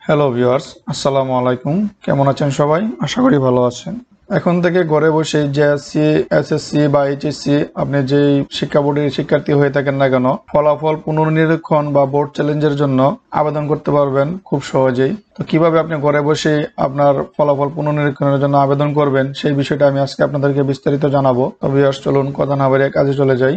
Hello viewers, আসসালামু আলাইকুম। কেমন আছেন সবাই? আশা করি ভালো আছেন। এখন থেকে ঘরে বসে জেএসসি, এসএসসি বা এইচএসসি আপনি যেই শিক্ষা বোর্ডের শিক্ষার্থী হয়ে থাকেন না কেন, ফলাফল পুনর্নিরীক্ষণ বা বোর্ড চ্যালেঞ্জের জন্য আবেদন করতে পারবেন খুব সহজেই। তো কিভাবে আপনি ঘরে বসে আপনার ফলাফল পুনর্নিরীক্ষণের জন্য আবেদন করবেন সেই বিষয়টা আমি আজকে আপনাদেরকে বিস্তারিত জানাবো। তো ভিউয়ার্স, চলুন কথা না বাড়িয়ে কাজে চলে যাই।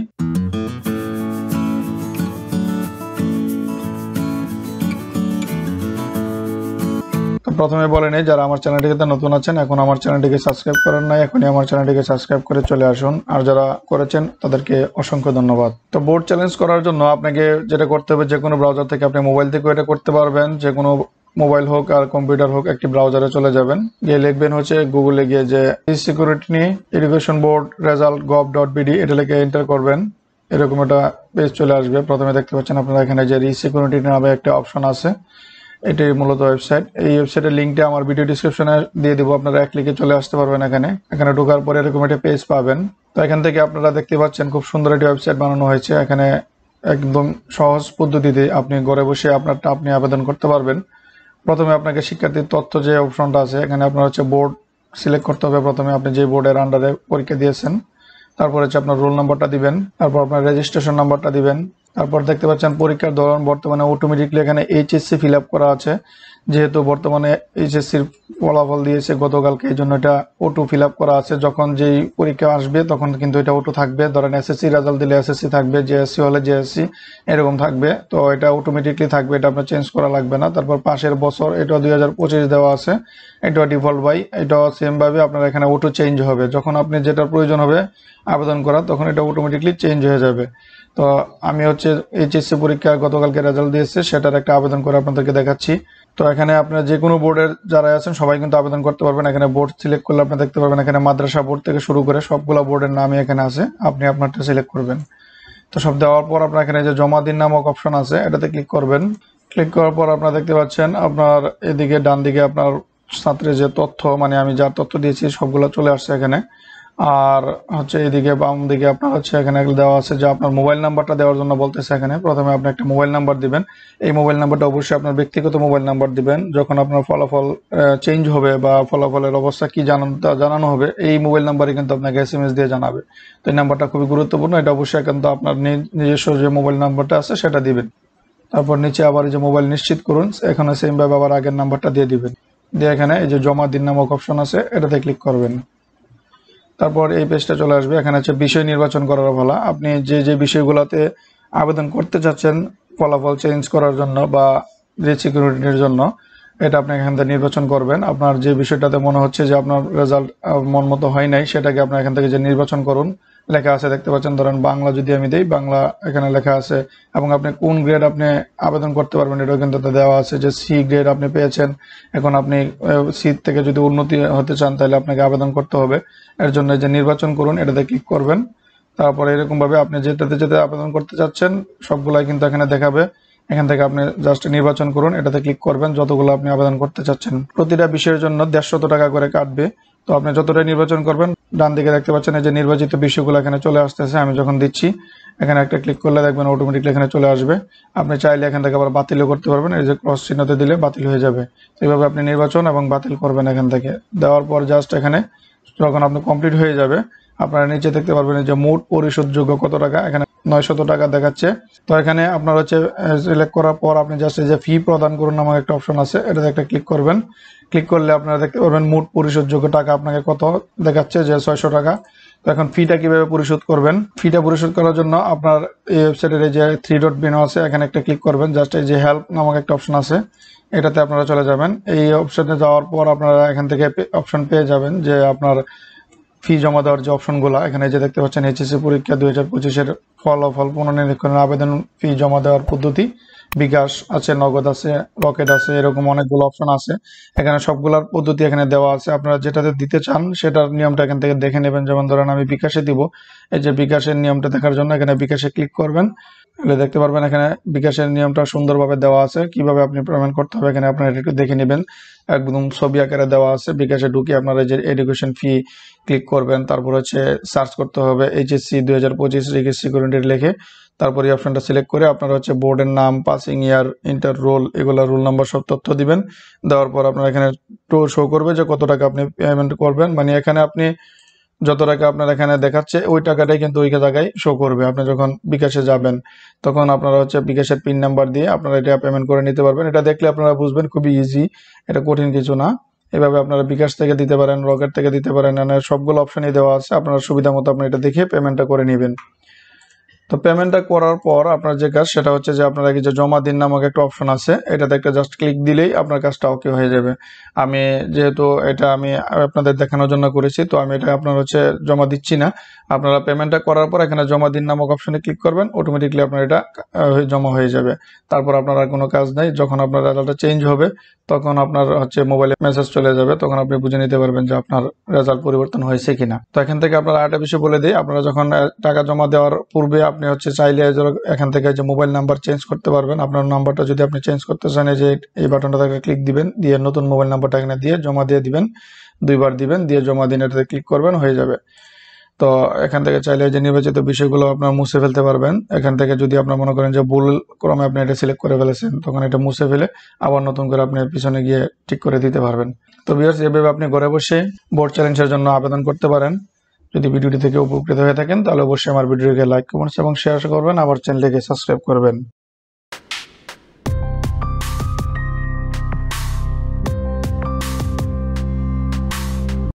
প্রথমে বলে নেই, যারা আমার চ্যানেলটিতে নতুন আছেন, এখন আমার চ্যানেলটিকে সাবস্ক্রাইব করেন নাই, এখনই আমার চ্যানেলটিকে সাবস্ক্রাইব করে চলে আসুন। আর যারা করেছেন তাদেরকে অসংখ্য ধন্যবাদ। তো বোর্ড চ্যালেঞ্জ করার জন্য আপনাকে যেটা করতে হবে, যে কোনো ব্রাউজার থেকে আপনি মোবাইল থেকেও এটা করতে পারবেন। যে কোনো মোবাইল হোক আর কম্পিউটার হোক, একটি ব্রাউজারে চলে যাবেন, গিয়ে লিখবেন হচ্ছে গুগলে গিয়ে যে security education board result gov.bd, এটা লিখে এন্টার করবেন। এরকম একটা পেজ চলে আসবে। প্রথমে দেখতে পাচ্ছেন আপনারা এখানে যে সিকিউরিটি নামে একটা অপশন আছে, এটাই মূলত ওয়েবসাইট। এই ওয়েবসাইটের লিঙ্কটা আমার ভিডিও ডিসক্রিপশনে দিয়ে দিব, আপনারা এক ক্লিকে চলে আসতে পারবেন। এখানে ঢোকার পরে এরকম একটা পেজ পাবেন। তো এখান থেকে আপনারা দেখতে পাচ্ছেন খুব সুন্দর একটি ওয়েবসাইট বানানো হয়েছে। এখানে একদম সহজ পদ্ধতিতে আপনি ঘরে বসে আপনারটা আপনি আবেদন করতে পারবেন। প্রথমে আপনাকে শিক্ষার্থীর তথ্য যে অপশনটা আছে, এখানে আপনার হচ্ছে বোর্ড সিলেক্ট করতে হবে। প্রথমে আপনি যে বোর্ডের আন্ডারে পরীক্ষা দিয়েছেন, তারপর হচ্ছে আপনার রোল নাম্বারটা দিবেন, তারপর আপনার রেজিস্ট্রেশন নাম্বারটা দিবেন। তারপর দেখতে পাচ্ছেন পরীক্ষার ধরন বর্তমানে অটোমেটিকলি এখানে এইচএসসি ফিল আপ করা আছে। যেহেতু বর্তমানে এইচএসসির ফলাফল দিয়েছে গতকালকে, এই জন্য এটা অটো ফিল আপ করা আছে। যখন যেই পরীক্ষা আসবে তখন কিন্তু এটা অটো থাকবে। ধরেন এসএসসি রেজাল্ট দিলে এসএসসি থাকবে, জেএসসি হলে জেএসসি, এরকম থাকবে। তো এটা অটোমেটিকলি থাকবে, এটা আপনার চেঞ্জ করা লাগবে না। তারপর পাশের বছর, এটা 2025 দেওয়া আছে, এটা ডিফল্ট বাই। এটা সেম ভাবে আপনার এখানে অটো চেঞ্জ হবে। যখন আপনি যেটা প্রয়োজন হবে আবেদন করা, তখন এটা অটোমেটিকলি চেঞ্জ হয়ে যাবে। তো আমি হচ্ছে এইচএসসি পরীক্ষা গতকালকে রেজাল্ট দিয়েছে, সেটার একটা আবেদন করে আপনাদেরকে দেখাচ্ছি। তো এখানে আপনার যে কোনো বোর্ডের যারা আছেন সবাই কিন্তু আবেদন করতে পারবেন। এখানে বোর্ড সিলেক্ট করলে আপনি দেখতে পারবেন এখানে মাদ্রাসা বোর্ড থেকে শুরু করে সবগুলো বোর্ডের নামই এখানে আছে। আপনি আপনারটা সিলেক্ট করবেন। তো সব দেওয়ার পর আপনার এখানে যে জমা দিন নামক অপশন আছে, এটাতে ক্লিক করবেন। ক্লিক করার পর আপনারা দেখতে পাচ্ছেন আপনার এদিকে ডান দিকে আপনার ছাত্রের যে তথ্য, মানে আমি যার তথ্য দিয়েছি সবগুলো চলে আসছে এখানে। আর হচ্ছে এদিকে বাম দিকে আপনার হচ্ছে এখানে দেওয়া আছে যে আপনার মোবাইল নাম্বারটা দেওয়ার জন্য বলতেছে। এখানে প্রথমে আপনি একটা মোবাইল নাম্বার দিবেন। এই মোবাইল নাম্বারটা অবশ্যই আপনার ব্যক্তিগত মোবাইল নাম্বার দিবেন। যখন আপনার ফলাফল চেঞ্জ হবে বা ফলাফলের অবস্থা কি জানানো হবে, এই মোবাইল নাম্বারে কিন্তু আপনাকে এসএমএস দিয়ে জানাবে। তো এই নাম্বারটা খুবই গুরুত্বপূর্ণ, এটা অবশ্যই কিন্তু আপনার নিজস্ব যে মোবাইল নাম্বারটা আছে সেটা দিবেন। তারপর নিচে আবার এই যে মোবাইল নিশ্চিত করুন, এখানে সেম ভাবে আবার আগের নাম্বারটা দিয়ে দিবেন। দিয়ে এখানে এই যে জমা দিন নামক অপশন আছে, এটাতে ক্লিক করবেন। তারপর এই পেজটা চলে আসবে। এখানে হচ্ছে বিষয় নির্বাচন করার পালা। আপনি যে যে বিষয়গুলোতে আবেদন করতে চাচ্ছেন ফলাফল চেঞ্জ করার জন্য বা সিকিউরিটির জন্য, এটা আপনি এখান থেকে নির্বাচন করবেন। আপনার যে বিষয়টাতে মনে হচ্ছে যে আপনার রেজাল্ট মন মতো হয় নাই, সেটাকে আপনি এখান থেকে যে নির্বাচন করুন। লেখা আছে দেখতে পাচ্ছেন, ধরেন বাংলা যদি আমি দেই, বাংলা এখানে লেখা আছে। এবং আপনি কোন গ্রেড আপনি আবেদন করতে পারবেন এটাও কিন্তু দেওয়া আছে, যে সি গ্রেড আপনি পেয়েছেন। এখন আপনি সি থেকে যদি উন্নতি হতে চান তাহলে আপনাকে আবেদন করতে হবে। এর জন্য যে নির্বাচন করুন, এটাতে ক্লিক করবেন। তারপরে এরকম ভাবে আপনি যেটাতে যেতে আবেদন করতে চাচ্ছেন সবগুলাই কিন্তু এখানে দেখাবে। এখান থেকে আপনি জাস্ট নির্বাচন করুন, এটাতে ক্লিক করবেন যতগুলো আপনি আবেদন করতে চাচ্ছেন। প্রতিটা বিষয়ের জন্য 150 টাকা করে কাটবে। তো আপনি যতটাই নির্বাচন করবেন, ডান দিকে দেখতে পাচ্ছেন এই যে নির্বাচিত বিষয়গুলো এখানে চলে আসতেছে। আমি যখন দিচ্ছি, এখানে একটা ক্লিক করলে দেখবেন অটোমেটিকলি এখানে চলে আসবে। আপনি চাইলে এখান থেকে আবার বাতিলও করতে পারবেন, এই যে ক্রস চিহ্নতে দিলে বাতিল হয়ে যাবে। এইভাবে আপনি নির্বাচন এবং বাতিল করবেন। এখান থেকে দেওয়ার পর জাস্ট এখানে যখন আপনি কমপ্লিট হয়ে যাবে, আপনারা নিচে দেখতে পারবেন যে মোট পরিশোধযোগ্য কত টাকা, এখানে 900 টাকা দেখাচ্ছে। তো এখানে আপনার হচ্ছে সিলেক্ট করার পর আপনি জাস্ট এই যে ফি প্রদান করুন নামক একটা অপশন আছে, এটাতে একটা ক্লিক করবেন। ক্লিক করলে আপনারা দেখতে পারবেন মোট পরিশোধযোগ্য টাকা আপনাকে কত দেখাচ্ছে, যে 600 টাকা। তো এখন ফিটা কিভাবে পরিশোধ করবেন, ফিটা পরিশোধ করার জন্য আপনার এই ওয়েবসাইটের এই যে 3 ডট মেনু আছে, এখানে একটা ক্লিক করবেন। জাস্ট এই যে হেল্প নামক একটা অপশন আছে, এটাতে আপনারা চলে যাবেন। এই অপশনে যাওয়ার পর আপনারা এখান থেকে অপশন পেয়ে যাবেন যে আপনার ফি জমা দেওয়ার যে অপশনগুলো, এখানে যে দেখতে পাচ্ছেন এইচএসসি পরীক্ষা 2025-এর ফলাফল পুনর্নিরীক্ষণের আবেদন ফি জমা দেওয়ার পদ্ধতি, বিকাশ আছে, নগদ আছে, রকেট আছে, এরকম অনেকগুলো অপশন আছে। এখানে সবগুলোর পদ্ধতি এখানে দেওয়া আছে। আপনারা যেটাতে দিতে চান সেটার নিয়মটা এখান থেকে দেখে নেবেন। যেমন ধরেন আমি বিকাশে দিব, এই যে বিকাশের নিয়মটা দেখার জন্য এখানে বিকাশে ক্লিক করবেন। তাহলে দেখতে পারবেন এখানে বিকাশের নিয়মটা সুন্দরভাবে দেওয়া আছে, কিভাবে আপনি পেমেন্ট করতে হবে এখানে আপনারা একটু দেখে নেবেন। একদম ছবি আকারে দেওয়া আছে। বিকাশে ঢুকে আপনারা যে এডুকেশন ফি ক্লিক করবেন, তারপর হচ্ছে সার্চ করতে হবে এইচএসসি 2025 রেজিস্ট্রি সিকিউরিটি লিখে। তারপর এই অপশনটা সিলেক্ট করে আপনারা হচ্ছে বোর্ডের নাম, পাসিং ইয়ার, ইন্টার রোল, এগুলা রোল নাম্বার সব তথ্য দিবেন। দেওয়ার পর আপনার এখানে শো করবে যে কত টাকা আপনি পেমেন্ট করবেন। মানে এখানে আপনি যত টাকা আপনার এখানে দেখাচ্ছে ওই টাকাটাই কিন্তু ওই জায়গায় শো করবে। আপনি যখন বিকাশে যাবেন তখন আপনারা হচ্ছে বিকাশের পিন নাম্বার দিয়ে আপনারা এটা পেমেন্ট করে নিতে পারবেন। এটা দেখলে আপনারা বুঝবেন খুবই ইজি, এটা কঠিন কিছু না। এভাবে আপনারা বিকাশ থেকে দিতে পারেন, রকেট থেকে দিতে পারেন, সবগুলো অপশনই দেওয়া আছে। আপনার সুবিধা মতো আপনি এটা দেখে পেমেন্টটা করে নেবেন। তো পেমেন্টটা করার পর আপনার যে কাজ সেটা হচ্ছে যে আপনার আগে যে জমা দিন নামক একটা অপশন আছে, এটাতে একটা জাস্ট ক্লিক দিলেই আপনার কাজটা ওকে হয়ে যাবে। আমি যেহেতু এটা আমি আপনাদের দেখানোর জন্য করেছি, তো আমি এটা আপনার হচ্ছে জমা দিচ্ছি না। আপনারা পেমেন্টটা করার পর এখানে জমা দিন নামক অপশনে ক্লিক করবেন, অটোমেটিকলি আপনার এটা জমা হয়ে যাবে। তারপর আপনার আর কোনো কাজ নাই। যখন আপনার রেজাল্টটা চেঞ্জ হবে তখন আপনার হচ্ছে মোবাইলে মেসেজ চলে যাবে, তখন আপনি বুঝে নিতে পারবেন যে আপনার রেজাল্ট পরিবর্তন হয়েছে কিনা। তো এখান থেকে আপনারা আরেকটা বিষয় বলে দিই, আপনারা যখন টাকা জমা দেওয়ার পূর্বে আপনি হচ্ছে চাইলে এখান থেকে যে মোবাইল নাম্বার চেঞ্জ করতে পারবেন। আপনার নাম্বারটা যদি আপনি চেঞ্জ করতে চান, এই যে এই বাটনটাতে ক্লিক দিবেন, দিয়ে নতুন মোবাইল নাম্বারটা এখানে দিয়ে জমা দিয়ে দিবেন, 2বার দিবেন, দিয়ে জমা দিন এটাতে ক্লিক করবেন, হয়ে যাবে। তো এখান থেকে চাইলে যে নির্বাচিত বিষয়গুলো আপনার মুছে ফেলতে পারবেন। এখান থেকে যদি আপনার মনে করেন যে ভুল ক্রমে আপনি এটা সিলেক্ট করে ফেলেছেন, তখন এটা মুছে ফেলে আবার নতুন করে আপনি পিছনে গিয়ে ঠিক করে দিতে পারবেন। তো ভিউয়ার্স, এভাবে আপনি ঘরে বসে বোর্ড চ্যালেঞ্জের জন্য আবেদন করতে পারেন। যদি ভিডিওটি থেকে উপকৃত হয়ে থাকেন তাহলে অবশ্যই আমার ভিডিওকে লাইক, কমেন্টস এবং শেয়ার করবেন, আবার চ্যানেলটিকে সাবস্ক্রাইব করবেন।